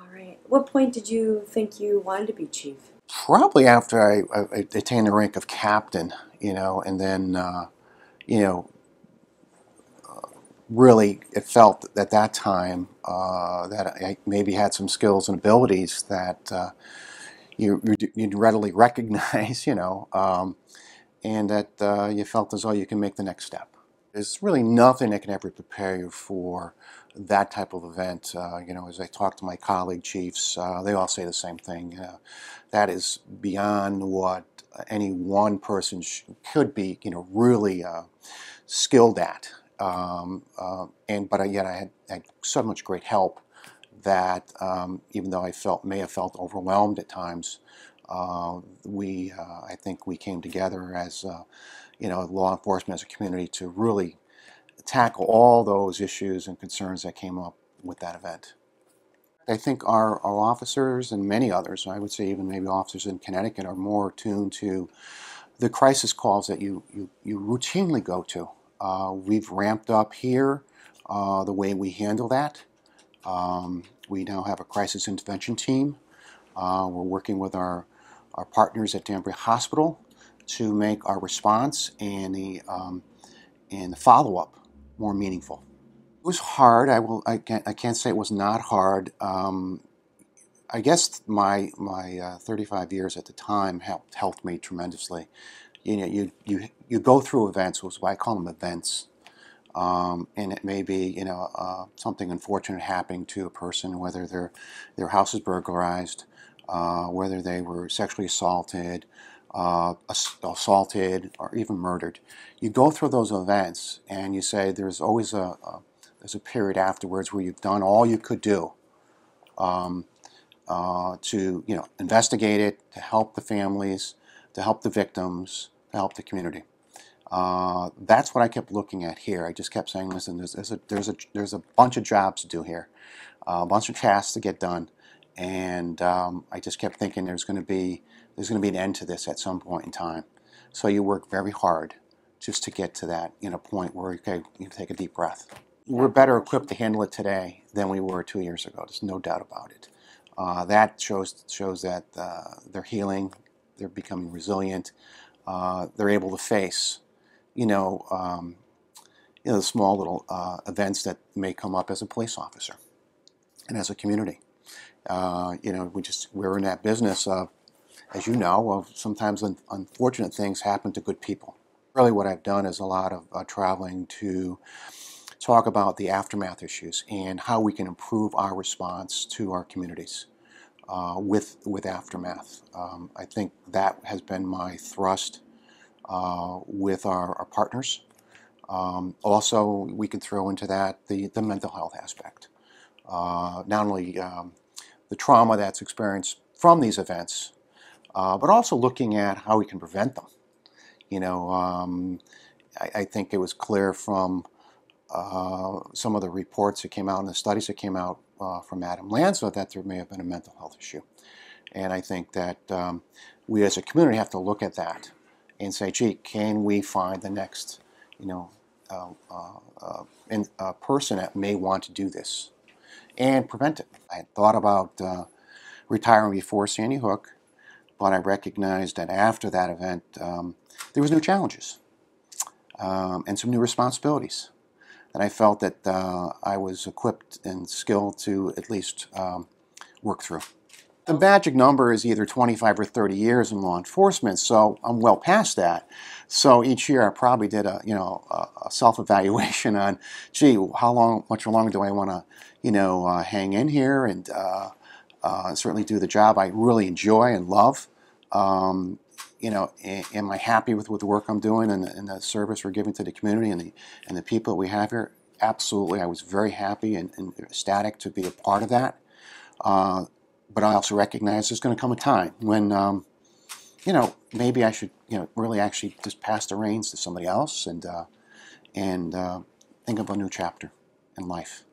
All right. What point did you think you wanted to be chief? Probably after I attained the rank of captain, and then, you know, really it felt at that time that I maybe had some skills and abilities that you'd readily recognize, and that you felt as though you can make the next step. There's really nothing that can ever prepare you for that type of event. As I talk to my colleague chiefs, they all say the same thing. That is beyond what any one person could be, really skilled at. But yet I had so much great help that even though may have felt overwhelmed at times, I think we came together as law enforcement, as a community, to really tackle all those issues and concerns that came up with that event. I think our officers and many others, I would say even maybe officers in Connecticut, are more attuned to the crisis calls that you routinely go to. We've ramped up here the way we handle that. We now have a crisis intervention team. We're working with our partners at Danbury Hospital to make our response and the follow-up more meaningful. It was hard. I can't say it was not hard. I guess my 35 years at the time helped me tremendously. You go through events. Was why I call them events. And it may be something unfortunate happening to a person, whether their house is burglarized, whether they were sexually assaulted, or even murdered. You go through those events, and you say there's always there's a period afterwards where you've done all you could do to investigate it, to help the families, to help the victims, to help the community. That's what I kept looking at here. I just kept saying, listen, there's a bunch of jobs to do here, a bunch of tasks to get done, and I just kept thinking there's going to be an end to this at some point in time. So you work very hard just to get to that point where you take a deep breath. We're better equipped to handle it today than we were 2 years ago. There's no doubt about it. That shows that they're healing, they're becoming resilient, they're able to face the small little events that may come up as a police officer and as a community. We're in that business of, as you know, of sometimes unfortunate things happen to good people. Really what I've done is a lot of traveling to talk about the aftermath issues and how we can improve our response to our communities with aftermath. I think that has been my thrust with our partners. Also, we can throw into that the mental health aspect. Not only the trauma that's experienced from these events, but also looking at how we can prevent them. I think it was clear from some of the reports that came out and the studies that came out from Adam Lanza that there may have been a mental health issue. And I think that we as a community have to look at that and say, gee, can we find the next, person that may want to do this and prevent it. I had thought about retiring before Sandy Hook, but I recognized that after that event, there was new challenges and some new responsibilities. And I felt that I was equipped and skilled to at least work through. The magic number is either 25 or 30 years in law enforcement, so I'm well past that. So each year I probably did a self-evaluation on, gee, much longer do I want to hang in here and certainly do the job I really enjoy and love. Am I happy with the work I'm doing and the service we're giving to the community and the people that we have here? Absolutely, I was very happy and ecstatic to be a part of that. But I also recognize there's going to come a time when, maybe I should, really actually just pass the reins to somebody else and think of a new chapter in life.